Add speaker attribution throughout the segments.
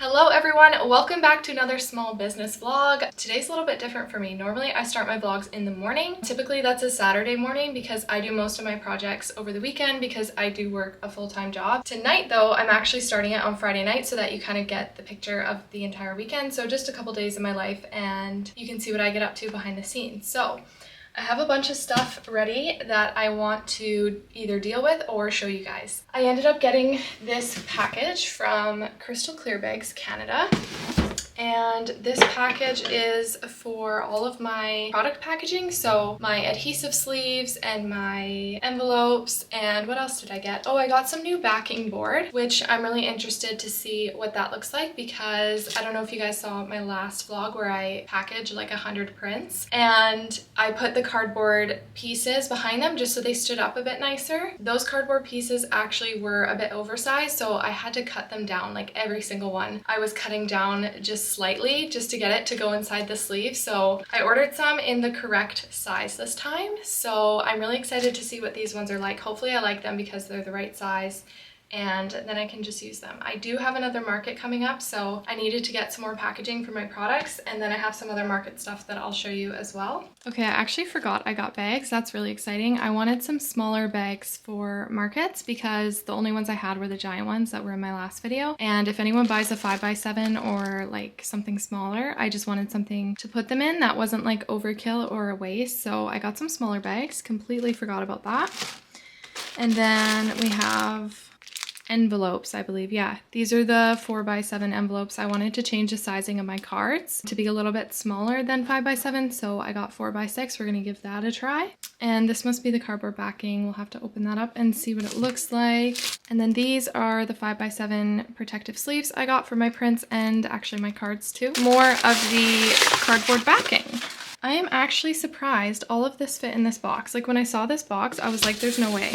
Speaker 1: Hello everyone, welcome back to another small business vlog. Today's a little bit different for me. Normally I start my vlogs in the morning. Typically that's a Saturday morning because I do most of my projects over the weekend because I do work a full-time job. Tonight though, I'm actually starting it on Friday night so that you kind of get the picture of the entire weekend. So just a couple days in my life and you can see what I get up to behind the scenes. So I have a bunch of stuff ready that I want to either deal with or show you guys. I ended up getting this package from Crystal Clear Bags Canada. And this package is for all of my product packaging, so my adhesive sleeves and my envelopes. And what else did I get? Oh, I got some new backing board, which I'm really interested to see what that looks like because I don't know if you guys saw my last vlog where I packaged like 100 prints and I put the cardboard pieces behind them just so they stood up a bit nicer. Those cardboard pieces actually were a bit oversized, so I had to cut them down, like every single one. I was cutting down just slightly just to get it to go inside the sleeve. So I ordered some in the correct size this time. So I'm really excited to see what these ones are like. Hopefully I like them because they're the right size and then I can just use them. I do have another market coming up, so I needed to get some more packaging for my products, and then I have some other market stuff that I'll show you as well. Okay, I actually forgot I got bags. That's really exciting. I wanted some smaller bags for markets because the only ones I had were the giant ones that were in my last video. And if anyone buys a 5x7 or like something smaller, I just wanted something to put them in that wasn't like overkill or a waste. So I got some smaller bags, completely forgot about that. And then we have envelopes, I believe. Yeah, these are the 4x7 envelopes. I wanted to change the sizing of my cards to be a little bit smaller than 5x7, so I got 4x6. We're gonna give that a try. And this must be the cardboard backing. We'll have to open that up and see what it looks like. And then these are the 5x7 protective sleeves I got for my prints and actually my cards too. More of the cardboard backing. I am actually surprised all of this fit in this box. Like when I saw this box, I was like, there's no way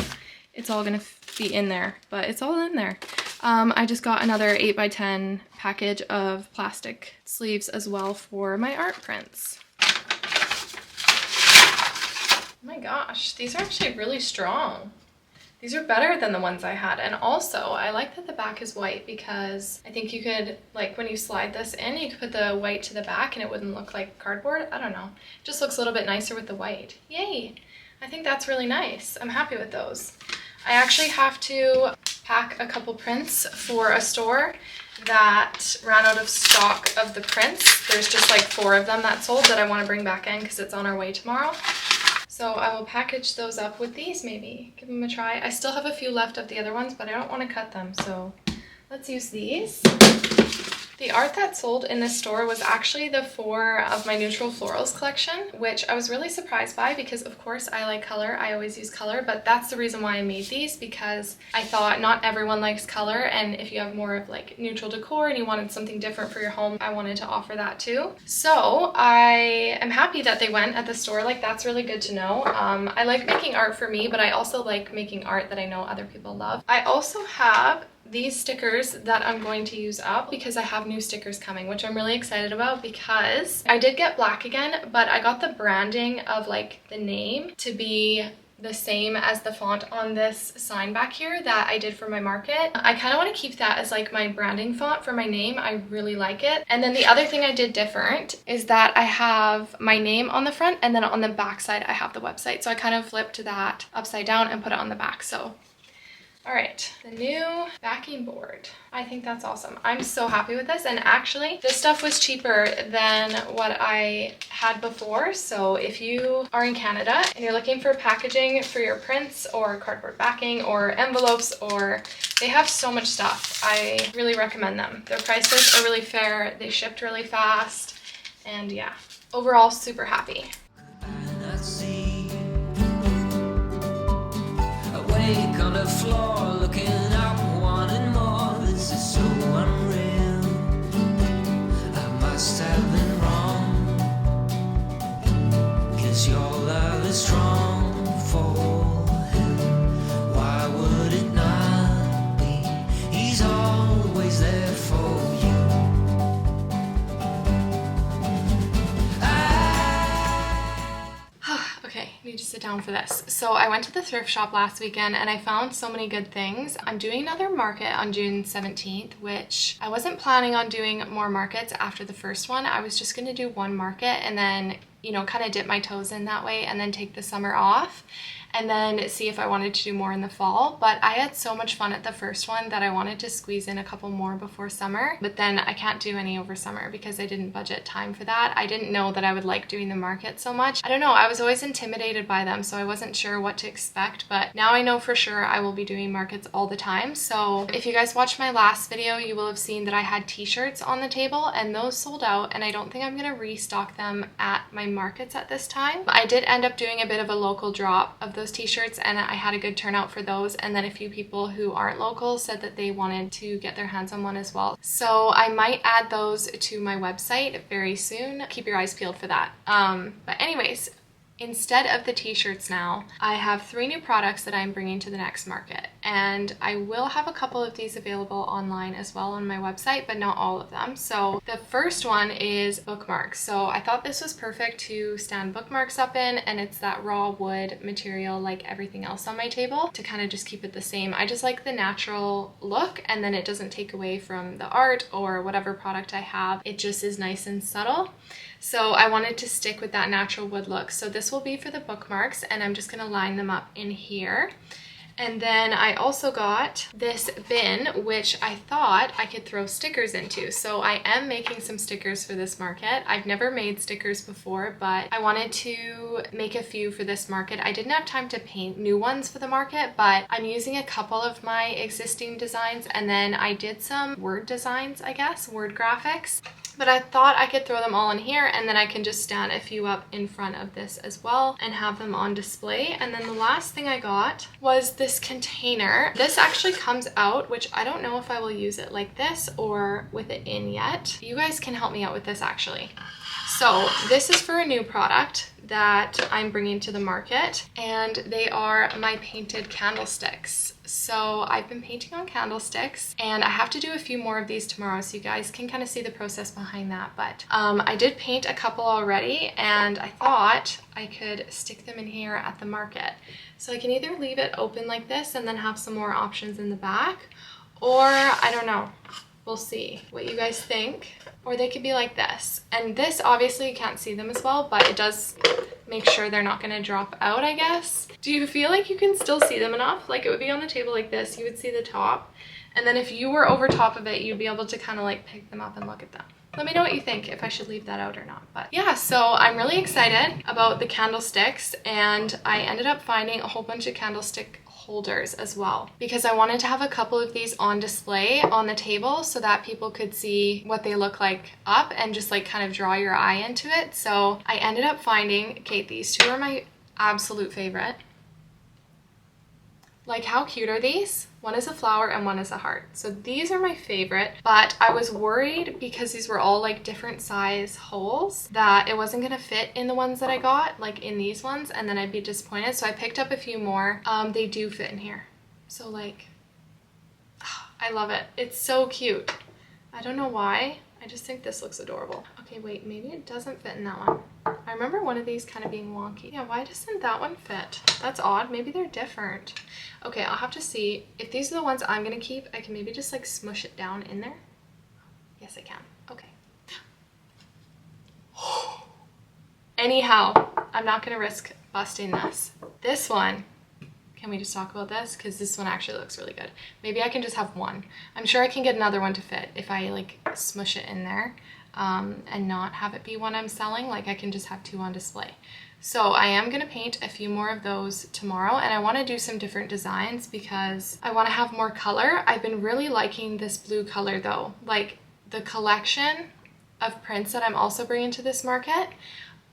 Speaker 1: it's all gonna be in there, but it's all in there. I just got another 8x10 package of plastic sleeves as well for my art prints. Oh my gosh, these are actually really strong. These are better than the ones I had. And also, I like that the back is white because I think you could, like when you slide this in, you could put the white to the back and it wouldn't look like cardboard. I don't know. It just looks a little bit nicer with the white. Yay! I think that's really nice. I'm happy with those. I actually have to pack a couple prints for a store that ran out of stock of the prints. There's just like 4 of them that sold that I want to bring back in because it's on our way tomorrow. So I will package those up with these maybe, give them a try. I still have a few left of the other ones, but I don't want to cut them, so let's use these. The art that sold in this store was actually the 4 of my neutral florals collection, which I was really surprised by because of course I like color. I always use color, but that's the reason why I made these because I thought not everyone likes color, and if you have more of like neutral decor and you wanted something different for your home, I wanted to offer that too. So I am happy that they went at the store. Like that's really good to know. I like making art for me, but I also like making art that I know other people love. I also have these stickers that I'm going to use up because I have new stickers coming, which I'm really excited about because I did get black again, but I got the branding of like the name to be the same as the font on this sign back here that I did for my market. I kind of want to keep that as like my branding font for my name. I really like it. And then the other thing I did different is that I have my name on the front and then on the back side I have the website. So I kind of flipped that upside down and put it on the back. So all right, the new backing board. I think that's awesome. I'm so happy with this. And actually, this stuff was cheaper than what I had before. So if you are in Canada and you're looking for packaging for your prints or cardboard backing or envelopes, or they have so much stuff, I really recommend them. Their prices are really fair. They shipped really fast. And yeah, overall, super happy.
Speaker 2: On the floor, looking up, wanting more. This is so unreal. I must have been wrong, 'cause your love is strong for him. Why would it not be? He's always there for you. Okay,
Speaker 1: need to sit down for this. So I went to the thrift shop last weekend and I found so many good things. I'm doing another market on June 17th, which I wasn't planning on doing more markets after the first one. I was just going to do one market and then, you know, kind of dip my toes in that way and then take the summer off and then see if I wanted to do more in the fall. But I had so much fun at the first one that I wanted to squeeze in a couple more before summer, but then I can't do any over summer because I didn't budget time for that. I didn't know that I would like doing the market so much. I don't know, I was always intimidated by them, so I wasn't sure what to expect, but now I know for sure I will be doing markets all the time. So if you guys watched my last video, you will have seen that I had t-shirts on the table and those sold out, and I don't think I'm gonna restock them at my markets at this time. I did end up doing a bit of a local drop of those t-shirts and I had a good turnout for those, and then a few people who aren't local said that they wanted to get their hands on one as well. So I might add those to my website very soon. Keep your eyes peeled for that. But anyways, instead of the t-shirts now, I have 3 new products that I'm bringing to the next market, and I will have a couple of these available online as well on my website, but not all of them. So the first one is bookmarks. So I thought this was perfect to stand bookmarks up in, and it's that raw wood material like everything else on my table to kind of just keep it the same. I just like the natural look, and then it doesn't take away from the art or whatever product I have. It just is nice and subtle. So I wanted to stick with that natural wood look. So this will be for the bookmarks, and I'm just gonna line them up in here. And then I also got this bin, which I thought I could throw stickers into. So I am making some stickers for this market. I've never made stickers before, but I wanted to make a few for this market. I didn't have time to paint new ones for the market, but I'm using a couple of my existing designs, and then I did some word designs, I guess, word graphics. But I thought I could throw them all in here, and then I can just stand a few up in front of this as well and have them on display. And then the last thing I got was this container. This actually comes out, which I don't know if I will use it like this or with it in yet. You guys can help me out with this actually. So this is for a new product that I'm bringing to the market, and they are my painted candlesticks. So I've been painting on candlesticks, and I have to do a few more of these tomorrow, so you guys can kind of see the process behind that. But I did paint a couple already, and I thought I could stick them in here at the market. So I can either leave it open like this and then have some more options in the back, or I don't know. We'll see what you guys think. Or they could be like this. And this, obviously you can't see them as well, but it does make sure they're not gonna drop out, I guess. Do you feel like you can still see them enough? Like it would be on the table like this, you would see the top. And then if you were over top of it, you'd be able to kind of like pick them up and look at them. Let me know what you think, if I should leave that out or not. But yeah, so I'm really excited about the candlesticks, and I ended up finding a whole bunch of candlestick holders as well, because I wanted to have a couple of these on display on the table so that people could see what they look like up and just like kind of draw your eye into it. So I ended up finding, okay, these 2 are my absolute favorite. Like, how cute are these? One is a flower and one is a heart. So these are my favorite, but I was worried because these were all like different size holes that it wasn't gonna fit in the ones that I got, like in these ones, and then I'd be disappointed. So I picked up a few more. They do fit in here. So like, I love it. It's so cute. I don't know why. I just think this looks adorable. Okay, wait, maybe it doesn't fit in that one. I remember one of these kind of being wonky. Yeah, why doesn't that one fit? That's odd. Maybe they're different. Okay, I'll have to see. If these are the ones I'm gonna keep, I can maybe just like smush it down in there. Yes, I can. Okay. Anyhow, I'm not gonna risk busting this. This one, can we just talk about this? Because this one actually looks really good. Maybe I can just have one. I'm sure I can get another one to fit if I like smush it in there and not have it be one I'm selling. Like I can just have 2 on display. So I am going to paint a few more of those tomorrow, and I want to do some different designs because I want to have more color. I've been really liking this blue color though. Like the collection of prints that I'm also bringing to this market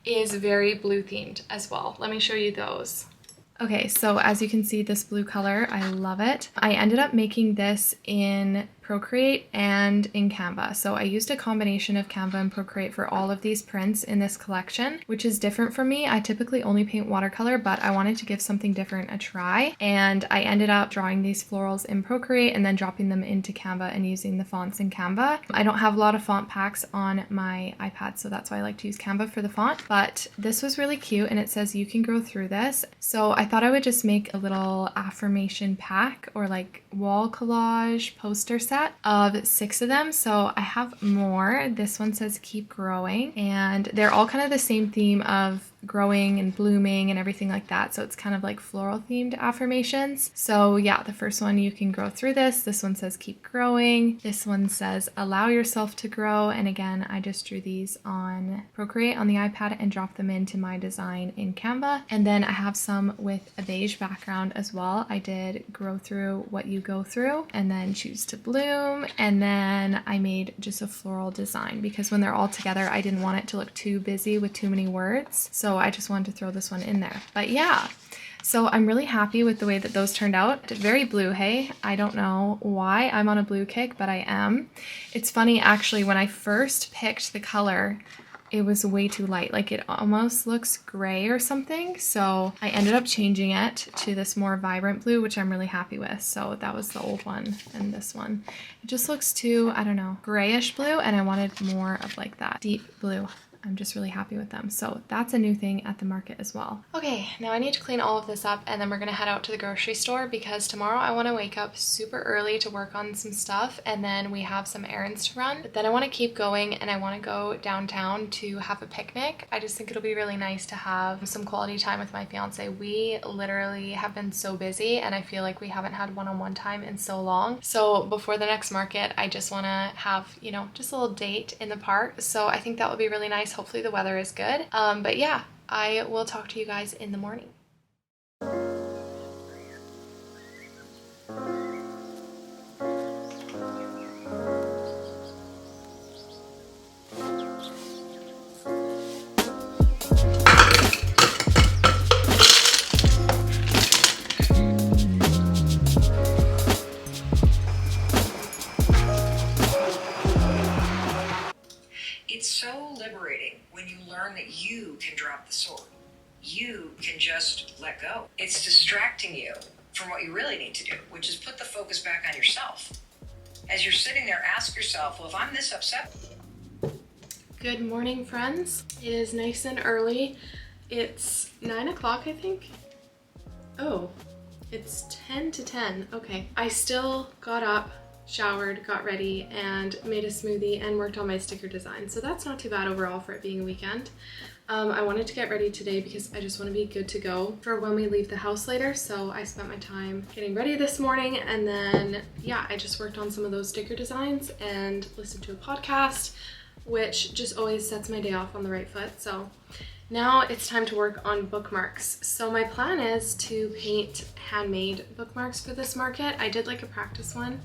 Speaker 1: is very blue themed as well. Let me show you those. Okay, so as you can see, this blue color, I love it. I ended up making this in Procreate and in Canva. So I used a combination of Canva and Procreate for all of these prints in this collection, which is different from me. I typically only paint watercolor, but I wanted to give something different a try. And I ended up drawing these florals in Procreate and then dropping them into Canva and using the fonts in Canva. I don't have a lot of font packs on my iPad, so that's why I like to use Canva for the font. But this was really cute, and it says you can grow through this. So I thought I would just make a little affirmation pack or like wall collage poster set of 6 of them. So I have more. This one says keep growing, and they're all kind of the same theme of growing and blooming and everything like that. So it's kind of like floral themed affirmations. So yeah, the first one, you can grow through this. This one says keep growing. This one says allow yourself to grow. And again, I just drew these on Procreate on the iPad and dropped them into my design in Canva. And then I have some with a beige background as well. I did grow through what you go through, and then choose to bloom. And then I made just a floral design because when they're all together, I didn't want it to look too busy with too many words. So I just wanted to throw this one in there. But yeah, so I'm really happy with the way that those turned out. Very blue, hey? I don't know why I'm on a blue kick, but I am. It's funny, actually, when I first picked the color, it was way too light. Like it almost looks gray or something. So I ended up changing it to this more vibrant blue, which I'm really happy with. So that was the old one, and this one. It just looks too, I don't know, grayish blue, and I wanted more of like that deep blue. I'm just really happy with them. So that's a new thing at the market as well. Okay, now I need to clean all of this up, and then we're gonna head out to the grocery store because tomorrow I wanna wake up super early to work on some stuff, and then we have some errands to run. But then I wanna keep going, and I wanna go downtown to have a picnic. I just think it'll be really nice to have some quality time with my fiance. We literally have been so busy, and I feel like we haven't had one-on-one time in so long. So before the next market, I just wanna have, you know, just a little date in the park. So I think that would be really nice. Hopefully the weather is good. But yeah, I will talk to you guys in the morning.
Speaker 3: It's so liberating when you learn that you can drop the sword. You can just let go. It's distracting you from what you really need to do, which is put the focus back on yourself. As you're sitting there, ask yourself, well, if I'm this upset.
Speaker 1: Good morning, friends. It is nice and early. It's 9 o'clock, I think. Oh, it's 10 to 10. Okay. I still got up, showered, got ready, and made a smoothie and worked on my sticker design. So that's not too bad overall for it being a weekend. I wanted to get ready today because I just want to be good to go for when we leave the house later. So I spent my time getting ready this morning, and then yeah, I just worked on some of those sticker designs and listened to a podcast, which just always sets my day off on the right foot. So now it's time to work on bookmarks. So my plan is to paint handmade bookmarks for this market. I did like a practice one,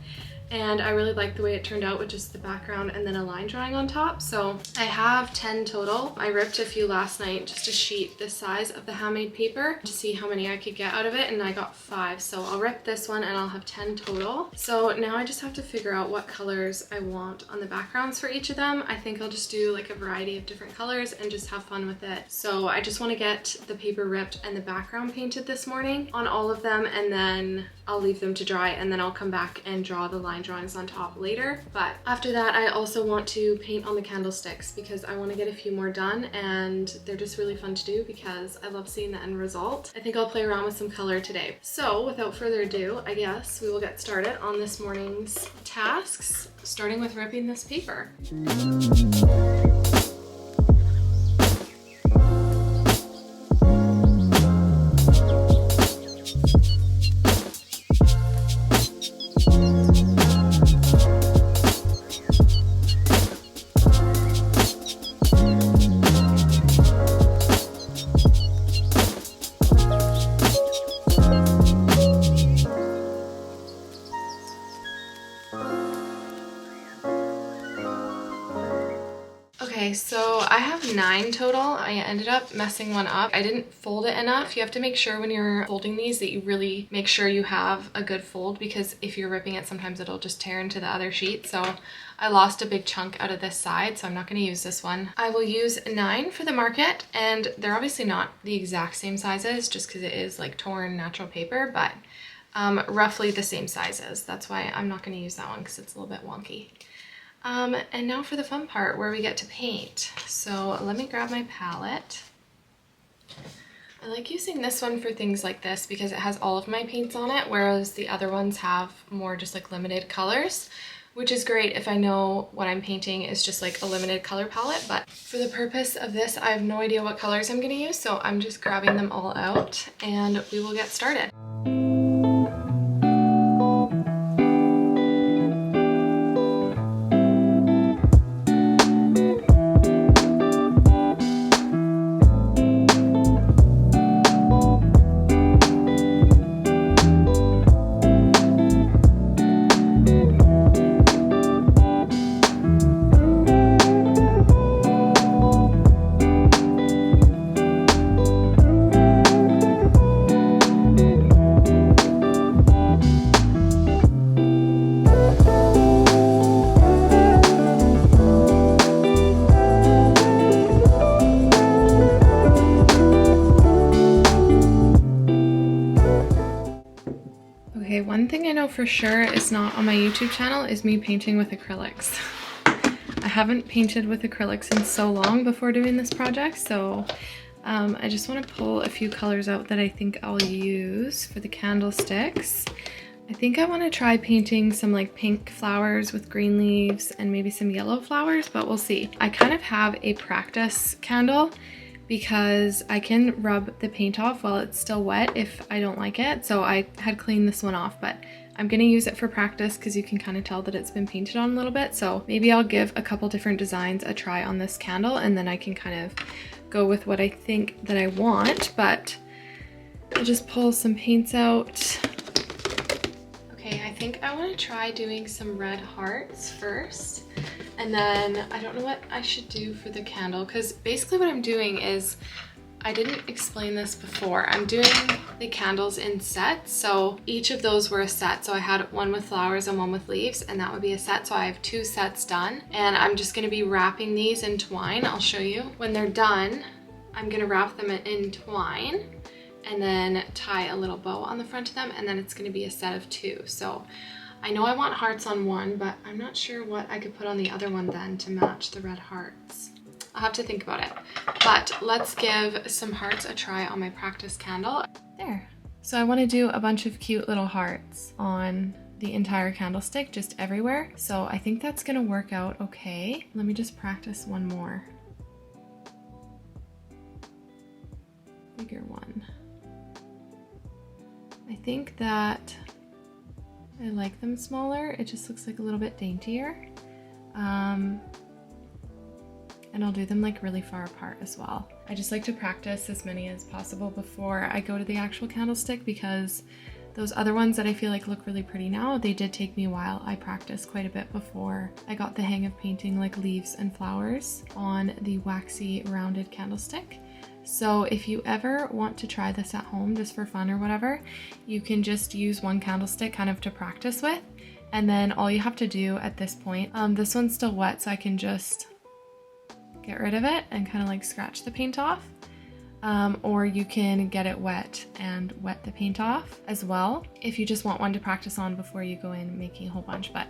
Speaker 1: and I really liked the way it turned out with just the background and then a line drawing on top. So I have 10 total. I ripped a few last night, just a sheet this size of the handmade paper to see how many I could get out of it, and I got 5. So I'll rip this one and I'll have 10 total. So now I just have to figure out what colors I want on the backgrounds for each of them. I think I'll just do like a variety of different colors and just have fun with it. So I just want to get the paper ripped and the background painted this morning on all of them, and then I'll leave them to dry, and then I'll come back and draw the line drawings on top later. But after that, I also want to paint on the candlesticks because I want to get a few more done, and they're just really fun to do because I love seeing the end result. I think I'll play around with some color today. So without further ado, I guess we will get started on this morning's tasks, starting with ripping this paper. Okay, so I have 9 total. I ended up messing one up. I didn't fold it enough. You have to make sure when you're folding these that you really make sure you have a good fold, because if you're ripping it, sometimes it'll just tear into the other sheet. So I lost a big chunk out of this side, so I'm not going to use this one. I will use 9 for the market, and they're obviously not the exact same sizes just because it is like torn natural paper, but roughly the same sizes. That's why I'm not going to use that one because it's a little bit wonky. And now for the fun part where we get to paint. So let me grab my palette. I like using this one for things like this because it has all of my paints on it, whereas the other ones have more just like limited colors, which is great if I know what I'm painting is just like a limited color palette. But for the purpose of this, I have no idea what colors I'm going to use, so I'm just grabbing them all out and we will get started. Okay, one thing I know for sure is not on my YouTube channel is me painting with acrylics. I haven't painted with acrylics in so long before doing this project, so I just want to pull a few colors out that I think I'll use for the candlesticks. I think I want to try painting some like pink flowers with green leaves and maybe some yellow flowers, but we'll see. I kind of have a practice candle because I can rub the paint off while it's still wet if I don't like it. So I had cleaned this one off, but I'm gonna use it for practice because you can kind of tell that it's been painted on a little bit. So maybe I'll give a couple different designs a try on this candle and then I can kind of go with what I think that I want. But I'll just pull some paints out. Okay, I think I want to try doing some red hearts first. And then I don't know what I should do for the candle, because basically what I'm doing is, I didn't explain this before, I'm doing the candles in sets. So each of those were a set. So I had one with flowers and one with leaves, and that would be a set. So I have 2 sets done, and I'm just going to be wrapping these in twine. I'll show you. When they're done, I'm going to wrap them in twine and then tie a little bow on the front of them, and then it's going to be a set of 2. So I know I want hearts on one, but I'm not sure what I could put on the other one then to match the red hearts. I'll have to think about it. But let's give some hearts a try on my practice candle. There. So I want to do a bunch of cute little hearts on the entire candlestick, just everywhere. So I think that's going to work out okay. Let me just practice one more. Bigger one. I think that I like them smaller. It just looks like a little bit daintier. And I'll do them like really far apart as well. I just like to practice as many as possible before I go to the actual candlestick, because those other ones that I feel like look really pretty now, they did take me a while. I practiced quite a bit before I got the hang of painting like leaves and flowers on the waxy rounded candlestick. So if you ever want to try this at home just for fun or whatever, you can just use one candlestick kind of to practice with. And then all you have to do at this point, this one's still wet, so I can just get rid of it and kind of like scratch the paint off. Or you can get it wet and wet the paint off as well if you just want one to practice on before you go in making a whole bunch. But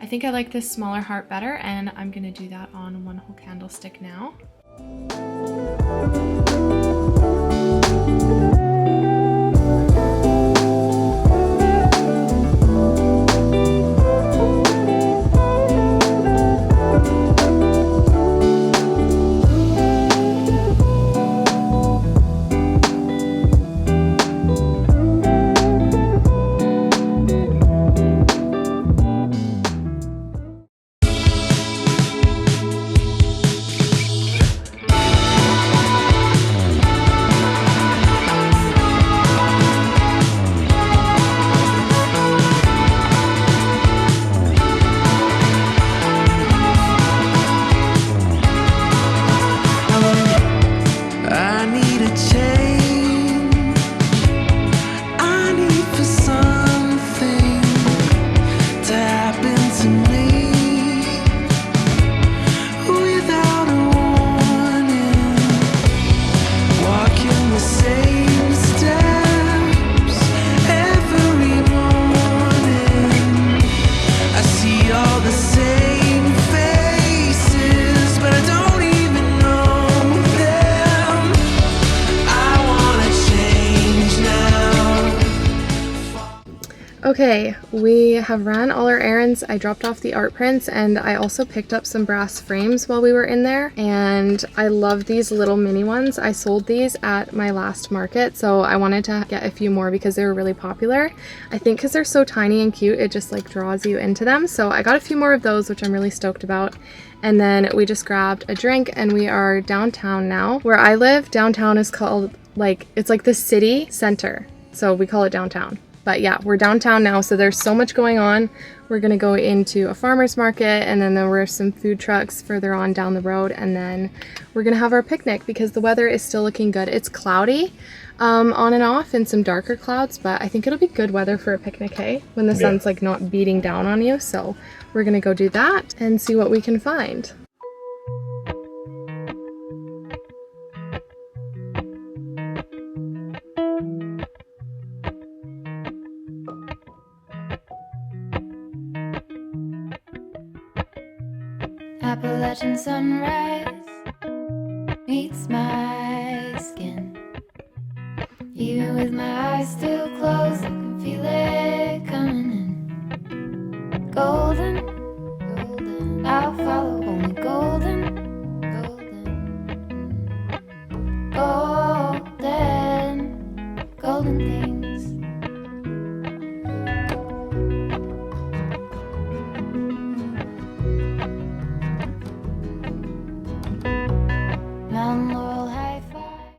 Speaker 1: I think I like this smaller heart better, and I'm gonna do that on one whole candlestick now. Okay, we have ran all our errands. I dropped off the art prints and I also picked up some brass frames while we were in there, and I love these little mini ones. I sold these at my last market, so I wanted to get a few more because they were really popular. I think because they're so tiny and cute, it just like draws you into them. So I got a few more of those, which I'm really stoked about. And then we just grabbed a drink and we are downtown now. Where I live, downtown is called it's like the city center. So we call it downtown. But yeah, we're downtown now, so there's so much going on. We're gonna go into a farmer's market, and then there were some food trucks further on down the road, and then we're gonna have our picnic because the weather is still looking good. It's cloudy on and off and some darker clouds, but I think it'll be good weather for a picnic, hey? When the sun's like not beating down on you. So we're gonna go do that and see what we can find.
Speaker 4: Appalachian sunrise meets my skin. Even with my eyes still closed, I can feel it coming in. Golden, golden, I'll follow only golden, golden, golden, golden things.